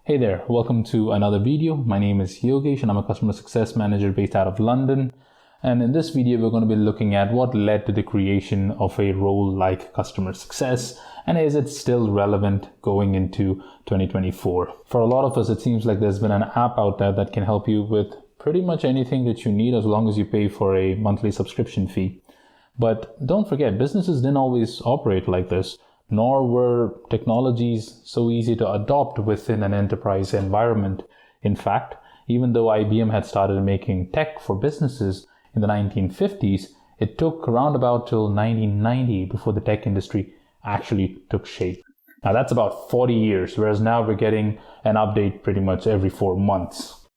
Hey there, welcome to another video. My name is Yogesh and I'm a customer success manager based out of London. And in this video, we're going to be looking at what led to the creation of a role like customer success and is it still relevant going into 2024. For a lot of us, it seems like there's been an app out there that can help you with pretty much anything that you need as long as you pay for a monthly subscription fee. But don't forget, businesses didn't always operate like this, nor were technologies so easy to adopt within an enterprise environment. In fact, even though IBM had started making tech for businesses in the 1950s, it took around about till 1990 before the tech industry actually took shape. Now that's about 40 years, whereas now we're getting an update pretty much every 4 months.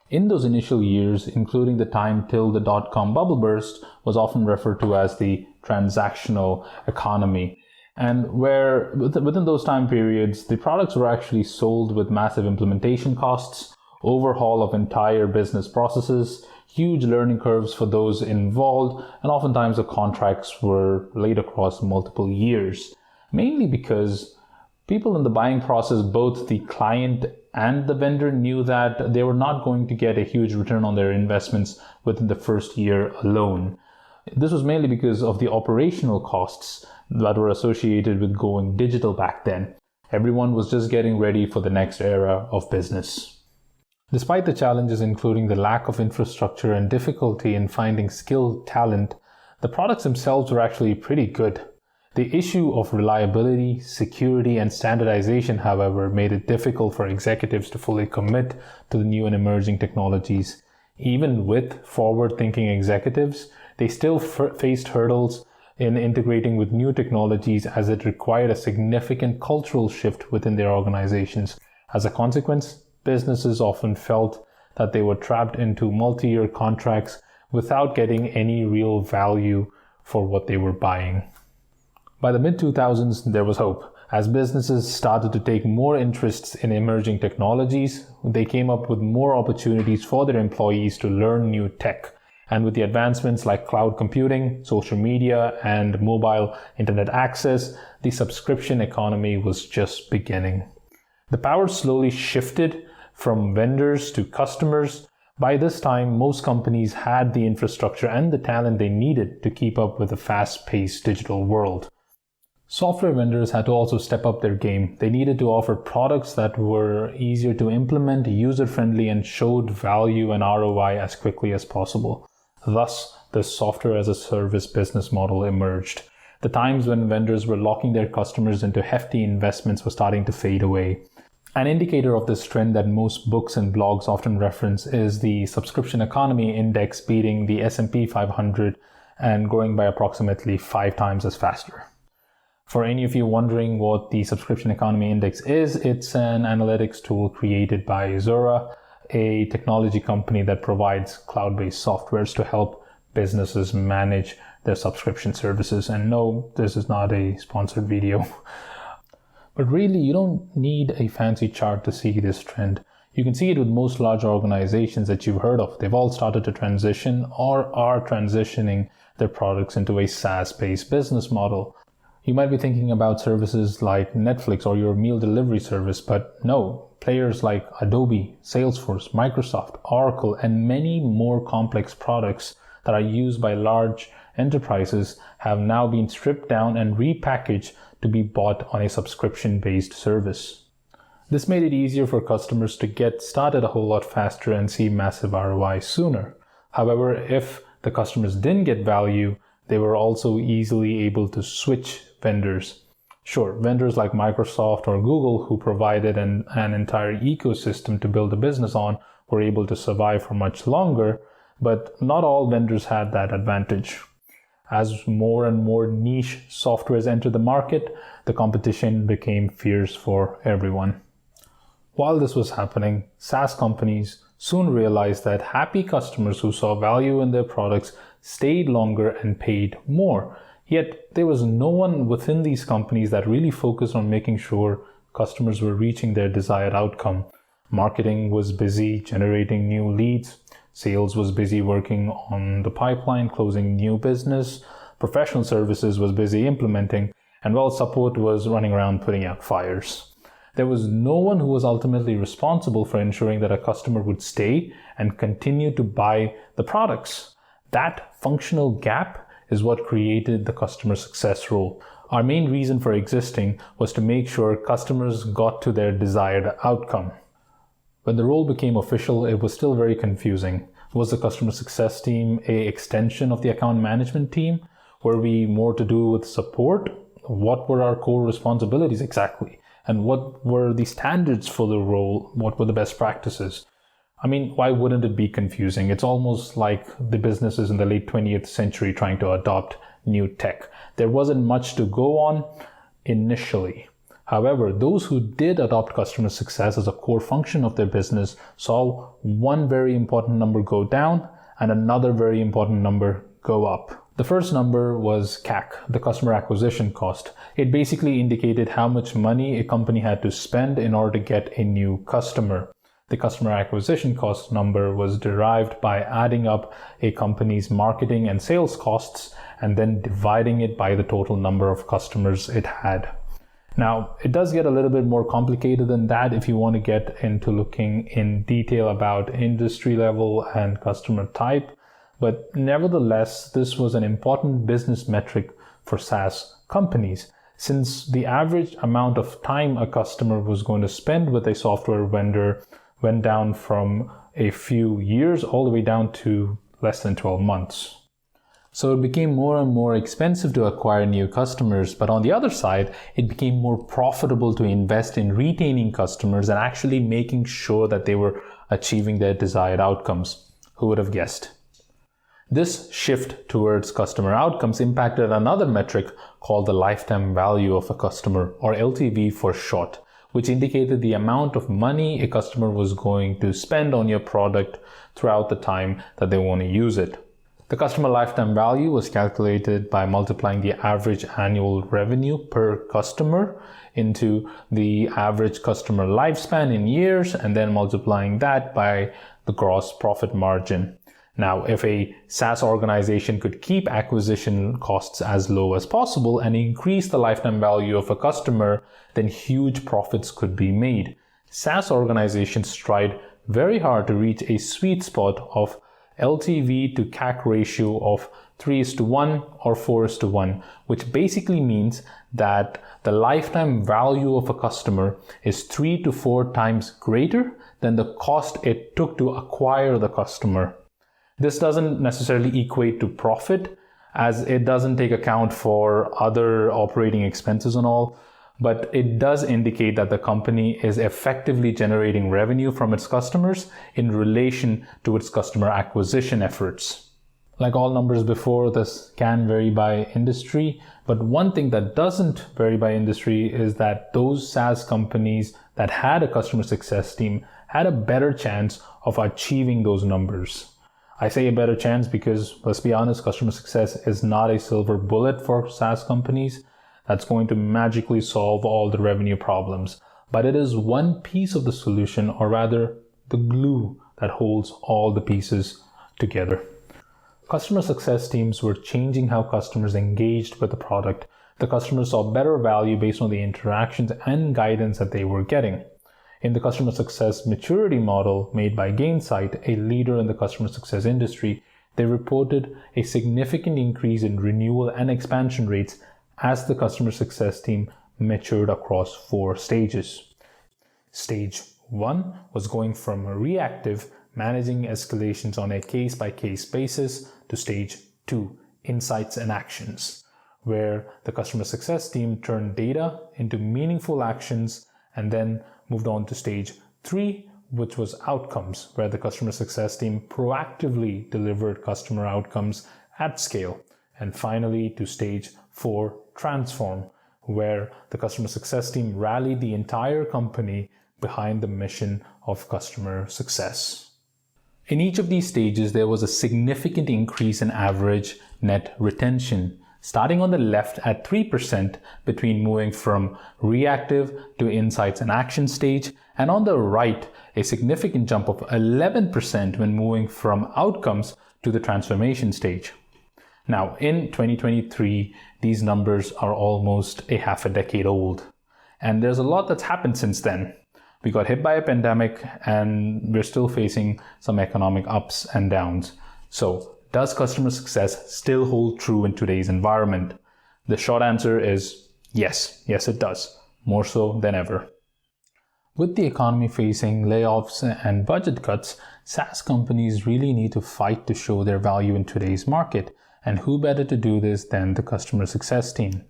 In those initial years, including the time till the dot-com bubble burst, was often referred to as the transactional economy. And where within those time periods, the products were actually sold with massive implementation costs, overhaul of entire business processes, huge learning curves for those involved, and oftentimes the contracts were laid across multiple years, mainly because people in the buying process, both the client and the vendor, knew that they were not going to get a huge return on their investments within the first year alone. This was mainly because of the operational costs that were associated with going digital back then. Everyone was just getting ready for the next era of business. Despite the challenges including the lack of infrastructure and difficulty in finding skilled talent, the products themselves were actually pretty good. The issue of reliability, security, and standardization, however, made it difficult for executives to fully commit to the new and emerging technologies. Even with forward-thinking executives, they still faced hurdles in integrating with new technologies as it required a significant cultural shift within their organizations. As a consequence, businesses often felt that they were trapped into multi-year contracts without getting any real value for what they were buying. By the mid-2000s, there was hope. As businesses started to take more interests in emerging technologies, they came up with more opportunities for their employees to learn new tech. And with the advancements like cloud computing, social media, and mobile internet access, the subscription economy was just beginning. The power slowly shifted from vendors to customers. By this time, most companies had the infrastructure and the talent they needed to keep up with the fast-paced digital world. Software vendors had to also step up their game. They needed to offer products that were easier to implement, user-friendly, and showed value and ROI as quickly as possible. Thus, the software as a service business model emerged. The times when vendors were locking their customers into hefty investments were starting to fade away. An indicator of this trend that most books and blogs often reference is the subscription economy index beating the S&P 500 and growing by approximately 5 times as faster. For any of you wondering what the subscription economy index is, it's an analytics tool created by Zora, a technology company that provides cloud-based softwares to help businesses manage their subscription services. And no, this is not a sponsored video. But really, you don't need a fancy chart to see this trend. You can see it with most large organizations that you've heard of. They've all started to transition or are transitioning their products into a SaaS-based business model. You might be thinking about services like Netflix or your meal delivery service, but no, players like Adobe, Salesforce, Microsoft, Oracle, and many more complex products that are used by large enterprises have now been stripped down and repackaged to be bought on a subscription-based service. This made it easier for customers to get started a whole lot faster and see massive ROI sooner. However, if the customers didn't get value, they were also easily able to switch vendors. Sure, vendors like Microsoft or Google, who provided an entire ecosystem to build a business on, were able to survive for much longer, but not all vendors had that advantage. As more and more niche softwares entered the market, the competition became fierce for everyone. While this was happening, SaaS companies soon realized that happy customers who saw value in their products stayed longer and paid more. Yet there was no one within these companies that really focused on making sure customers were reaching their desired outcome. Marketing was busy generating new leads. Sales was busy working on the pipeline, closing new business. Professional services was busy implementing. And support was running around putting out fires. There was no one who was ultimately responsible for ensuring that a customer would stay and continue to buy the products. That functional gap is what created the customer success role. Our main reason for existing was to make sure customers got to their desired outcome. When the role became official, it was still very confusing. Was the customer success team an extension of the account management team? Were we more to do with support? What were our core responsibilities exactly? And what were the standards for the role? What were the best practices? I mean, why wouldn't it be confusing? It's almost like the businesses in the late 20th century trying to adopt new tech. There wasn't much to go on initially. However, those who did adopt customer success as a core function of their business saw one very important number go down and another very important number go up. The first number was CAC, the customer acquisition cost. It basically indicated how much money a company had to spend in order to get a new customer. The customer acquisition cost number was derived by adding up a company's marketing and sales costs and then dividing it by the total number of customers it had. Now, it does get a little bit more complicated than that if you want to get into looking in detail about industry level and customer type. But nevertheless, this was an important business metric for SaaS companies, since the average amount of time a customer was going to spend with a software vendor went down from a few years all the way down to less than 12 months. So it became more and more expensive to acquire new customers, but on the other side, it became more profitable to invest in retaining customers and actually making sure that they were achieving their desired outcomes. Who would have guessed? This shift towards customer outcomes impacted another metric called the lifetime value of a customer, or LTV for short, which indicated the amount of money a customer was going to spend on your product throughout the time that they want to use it. The customer lifetime value was calculated by multiplying the average annual revenue per customer into the average customer lifespan in years and then multiplying that by the gross profit margin. Now, if a SaaS organization could keep acquisition costs as low as possible and increase the lifetime value of a customer, then huge profits could be made. SaaS organizations tried very hard to reach a sweet spot of LTV to CAC ratio of 3:1 or 4:1, which basically means that the lifetime value of a customer is 3 to 4 times greater than the cost it took to acquire the customer. This doesn't necessarily equate to profit, as it doesn't take account for other operating expenses and all, but it does indicate that the company is effectively generating revenue from its customers in relation to its customer acquisition efforts. Like all numbers before, this can vary by industry, but one thing that doesn't vary by industry is that those SaaS companies that had a customer success team had a better chance of achieving those numbers. I say a better chance because, let's be honest, customer success is not a silver bullet for SaaS companies that's going to magically solve all the revenue problems. But it is one piece of the solution, or rather the glue that holds all the pieces together. Customer success teams were changing how customers engaged with the product. The customers saw better value based on the interactions and guidance that they were getting. In the customer success maturity model made by Gainsight, a leader in the customer success industry, they reported a significant increase in renewal and expansion rates as the customer success team matured across 4 stages. Stage 1 was going from reactive, managing escalations on a case-by-case basis, to stage 2, insights and actions, where the customer success team turned data into meaningful actions and then moved on to stage 3, which was outcomes, where the customer success team proactively delivered customer outcomes at scale. And finally to stage 4, transform, where the customer success team rallied the entire company behind the mission of customer success. In each of these stages, there was a significant increase in average net retention, starting on the left at 3% between moving from reactive to insights and action stage, and on the right, a significant jump of 11% when moving from outcomes to the transformation stage. Now, in 2023, these numbers are almost a half a decade old. And there's a lot that's happened since then. We got hit by a pandemic and we're still facing some economic ups and downs. So does customer success still hold true in today's environment? The short answer is yes. Yes, it does. More so than ever. With the economy facing layoffs and budget cuts, SaaS companies really need to fight to show their value in today's market. And who better to do this than the customer success team?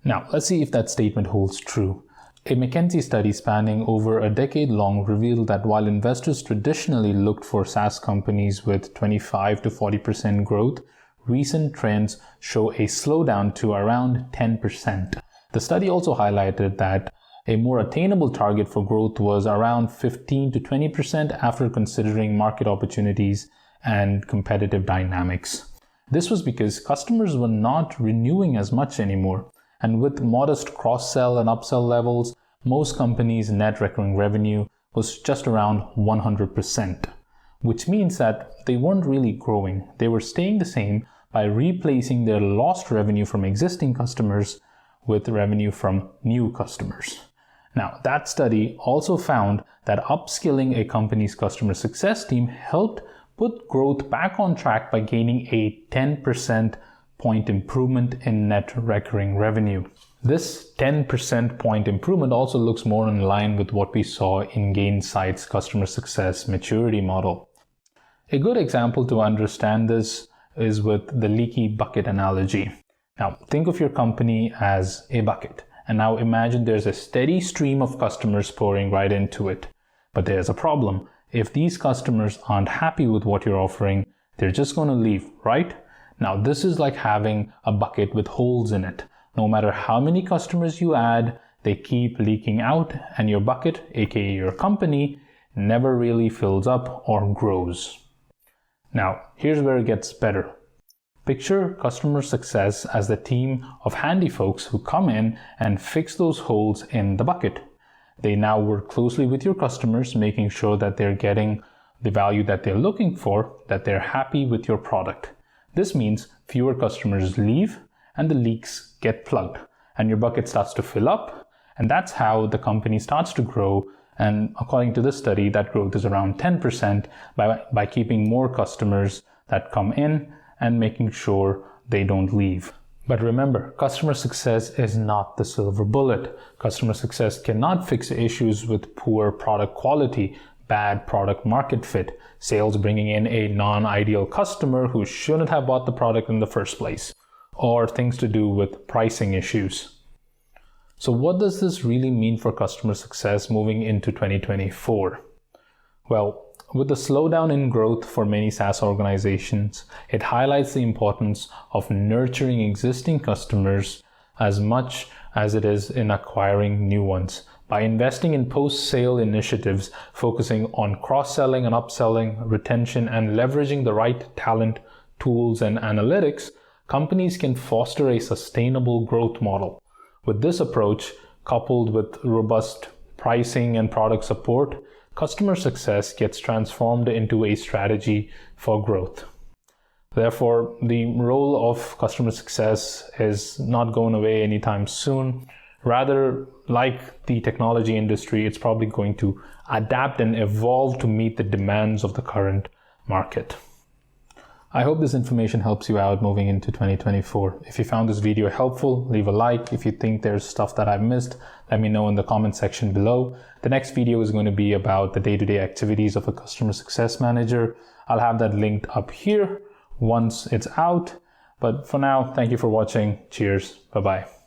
Now, let's see if that statement holds true. A McKinsey study spanning over a decade long revealed that while investors traditionally looked for SaaS companies with 25 to 40% growth, recent trends show a slowdown to around 10%. The study also highlighted that a more attainable target for growth was around 15 to 20% after considering market opportunities and competitive dynamics. This was because customers were not renewing as much anymore. And with modest cross-sell and upsell levels, most companies' net recurring revenue was just around 100%, which means that they weren't really growing. They were staying the same by replacing their lost revenue from existing customers with revenue from new customers. Now, that study also found that upskilling a company's customer success team helped put growth back on track by gaining a 10% point improvement in net recurring revenue. This 10% point improvement also looks more in line with what we saw in Gainsight's customer success maturity model. A good example to understand this is with the leaky bucket analogy. Now, think of your company as a bucket, and now imagine there's a steady stream of customers pouring right into it. But there's a problem. If these customers aren't happy with what you're offering, they're just going to leave, right? Now, this is like having a bucket with holes in it. No matter how many customers you add, they keep leaking out, and your bucket, aka your company, never really fills up or grows. Now, here's where it gets better. Picture customer success as the team of handy folks who come in and fix those holes in the bucket. They now work closely with your customers, making sure that they're getting the value that they're looking for, that they're happy with your product. This means fewer customers leave and the leaks get plugged and your bucket starts to fill up, and that's how the company starts to grow. And according to this study, that growth is around 10% by keeping more customers that come in and making sure they don't leave. But remember, customer success is not the silver bullet. Customer success cannot fix issues with poor product quality, bad product market fit, sales bringing in a non-ideal customer who shouldn't have bought the product in the first place, or things to do with pricing issues. So what does this really mean for customer success moving into 2024? Well, with the slowdown in growth for many SaaS organizations, it highlights the importance of nurturing existing customers as much as it is in acquiring new ones. By investing in post-sale initiatives, focusing on cross-selling and upselling, retention, and leveraging the right talent, tools, and analytics, companies can foster a sustainable growth model. With this approach, coupled with robust pricing and product support, customer success gets transformed into a strategy for growth. Therefore, the role of customer success is not going away anytime soon. Rather, like the technology industry, it's probably going to adapt and evolve to meet the demands of the current market. I hope this information helps you out moving into 2024. If you found this video helpful, leave a like. If you think there's stuff that I've missed, let me know in the comment section below. The next video is going to be about the day-to-day activities of a customer success manager. I'll have that linked up here once it's out. But for now, thank you for watching. Cheers. Bye-bye.